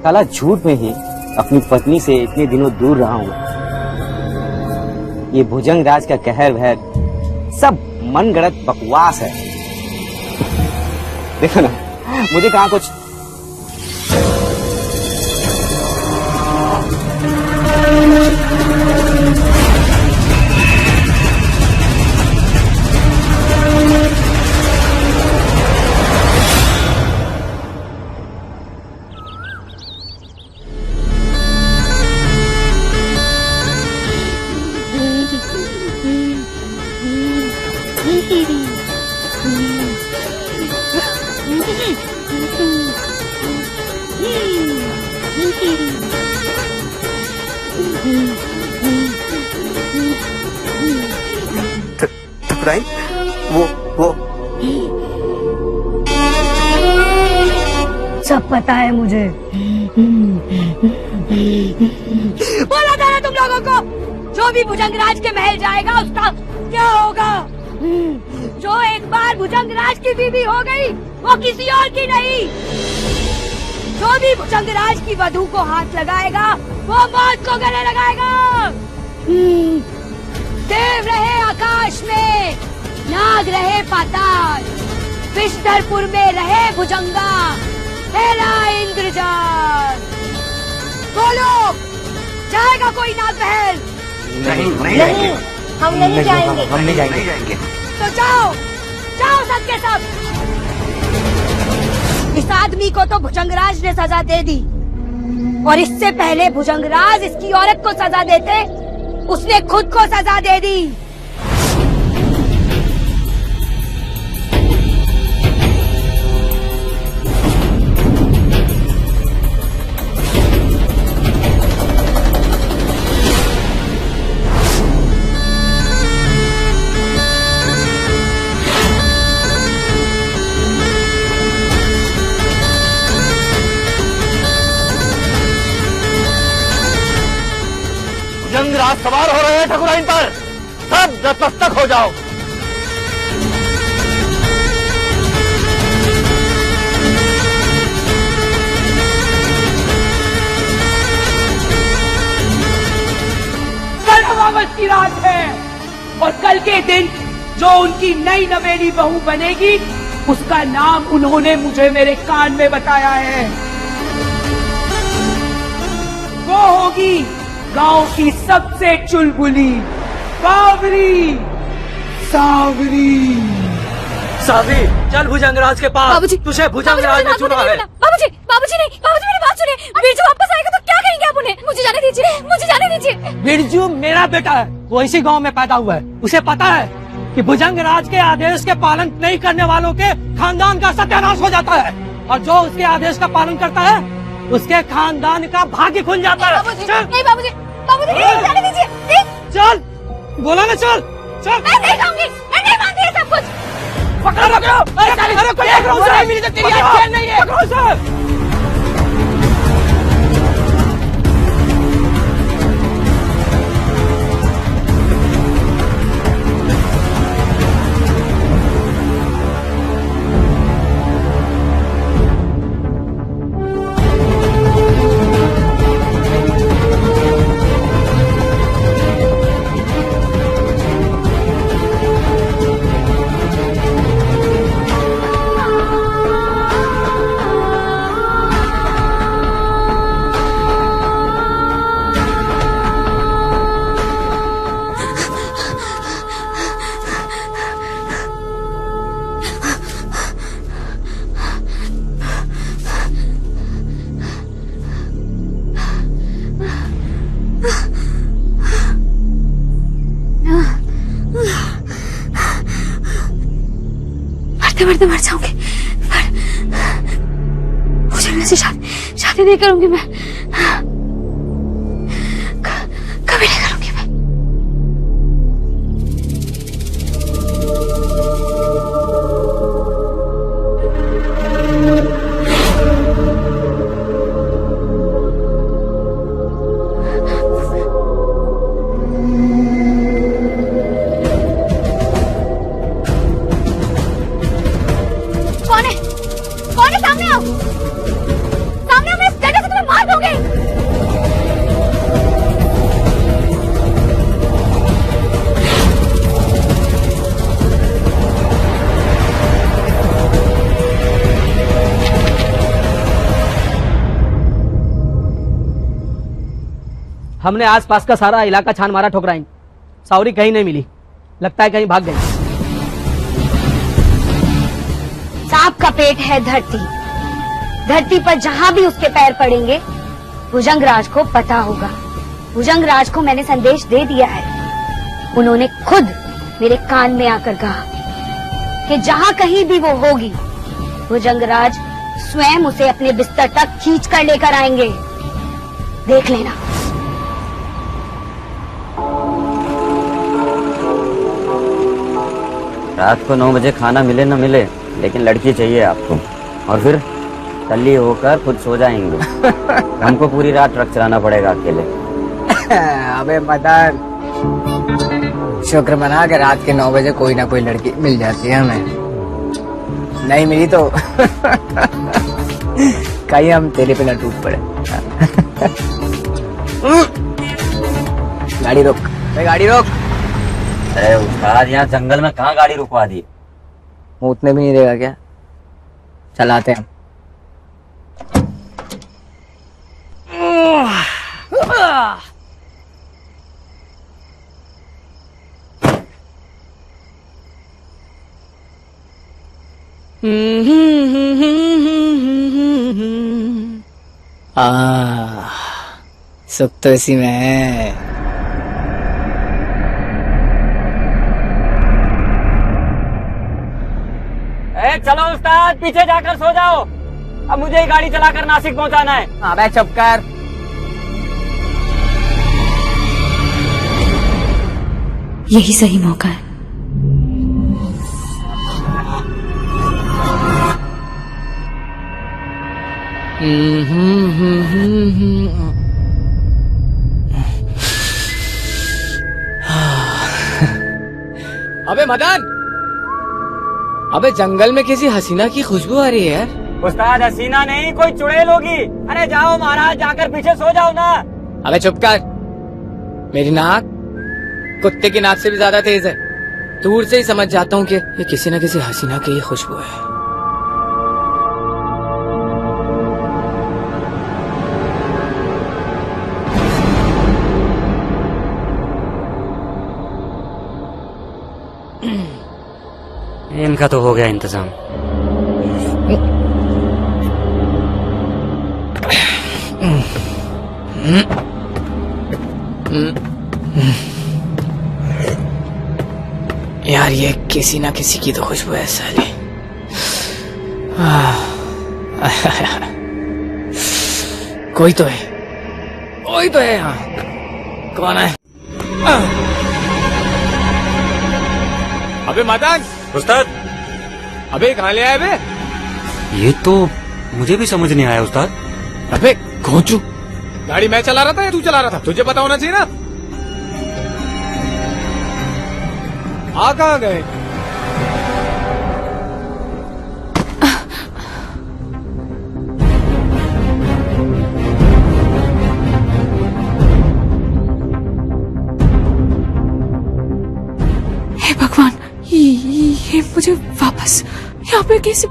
साला झूठ में ही अपनी पत्नी से इतने दिनों दूर रहा हूँ। ये भुजंग राज का कहर वहर सब मनगढ़ंत बकवास है। देखो ना, मुझे कहाँ कुछ ठकुराइन, वो सब पता है मुझे। बोला था ना तुम लोगों को, जो भी भुजंग राज के महल जाएगा उसका क्या होगा। जो एक बार भुजंग राज की बीवी हो गई वो किसी और की नहीं। जो भी भुजंग राज की वधू को हाथ लगाएगा वो मौत को गले लगाएगा। देव रहे आकाश में, नाग रहे पाताल, विष्णुपुर में रहे भुजंगा, तेरा इंद्रजाल। बोलो, जाएगा कोई नाग महल? नहीं, हम नहीं जाएंगे। हम नहीं जाएंगे। तो जाओ, जाओ सब के सब। इस आदमी को तो भुजंगराज ने सजा दे दी, और इससे पहले भुजंगराज इसकी औरत को सजा देते, उसने खुद को सजा दे दी। भुजंगराज सवार हो रहे हैं ठकुराइन पर, सब नतमस्तक हो जाओ। कल अमावस की रात है और कल के दिन जो उनकी नई नवेली बहू बनेगी उसका नाम उन्होंने मुझे मेरे कान में बताया है। वो होगी गांव की सबसे चुलबुली सावरी। सावरी, चल भुजंगराज के पास। बाबूजी, तुझे भुजंगराज ने चुना है। बाबूजी नहीं, मेरी बात सुनिए। बिरजू वापस आएगा तो क्या करेंगे आप उन्हें? मुझे जाने दीजिए। बिरजू मेरा बेटा है, वो इसी गांव में पैदा हुआ है। उसे पता है कि भुजंगराज के आदेश के पालन नहीं करने वालों के खानदान का सत्यानाश हो जाता है, और जो उसके आदेश का पालन करता है उसके खानदान का भाग्य खुल जाता है। नहीं बाबूजी, जाने दीजिए। चल, बोला ना, चल। मैं नहीं जाऊंगी, मैं नहीं मानती ये सब कुछ। पकड़ो। अरे कोई तेरी खेल नहीं है। पकड़ो सर। मरते मर जाऊंगी, पर मुझे ऐसी शादी नहीं करूंगी मैं, कभी नहीं करूंगी मैं। कौन है? सामने आओ, मेरे बेटे से तुम्हें मार हमने आसपास का सारा इलाका छान मारा ठोकराइन, सावरी कहीं नहीं मिली, लगता है कहीं भाग गई। सांप का पेट है धरती, धरती पर जहाँ भी उसके पैर पड़ेंगे भुजंगराज को पता होगा। भुजंगराज को मैंने संदेश दे दिया है, उन्होंने खुद मेरे कान में आकर कहा कि जहाँ कहीं भी वो होगी भुजंगराज स्वयं उसे अपने बिस्तर तक खींच कर लेकर आएंगे, देख लेना। रात को 9 बजे खाना मिले न मिले, लेकिन लड़की चाहिए आपको, और फिर टल्ली होकर खुद सो जाएंगे। हमको पूरी रात ट्रक चलाना पड़ेगा अकेले। अबे मदन, शुक्र मना के रात के 9 बजे कोई ना कोई लड़की मिल जाती है हमें, नहीं मिली तो कहीं हम तेरे पे न टूट पड़े। गाड़ी रोक, गाड़ी रोक। अरे उस्ताद, यहाँ जंगल में कहाँ गाड़ी रुकवा दी? उतने भी नहीं देगा क्या? चलाते हैं हम। सुख तो इसी में है। चलो उस्ताद, पीछे जाकर सो जाओ, अब मुझे ही गाड़ी चलाकर नासिक पहुंचाना है। अबे चुप कर। यही सही मौका है। अबे मदन, अबे जंगल में किसी हसीना की खुशबू आ रही है यार। उस्ताद, हसीना नहीं, कोई चुड़ैल होगी। अरे जाओ महाराज, जाकर पीछे सो जाओ ना। अबे चुप कर, मेरी नाक कुत्ते की नाक से भी ज्यादा तेज है। दूर से ही समझ जाता हूँ कि ये किसी न किसी हसीना की ही खुशबू है। इनका तो हो गया इंतजाम। यार ये किसी ना किसी की तो खुशबू है साली। कोई तो है, कोई तो है यहाँ। कौन है? अबे मदन, उस्ताद, अबे कहाँ ले आए बे? ये तो मुझे भी समझ नहीं आया उस्ताद। अबे घोंचू, गाड़ी मैं चला रहा था या तू चला रहा था? तुझे पता होना चाहिए ना। आ कहाँ गए? हे भगवान, ये मुझे वापस यहाँ पे कैसे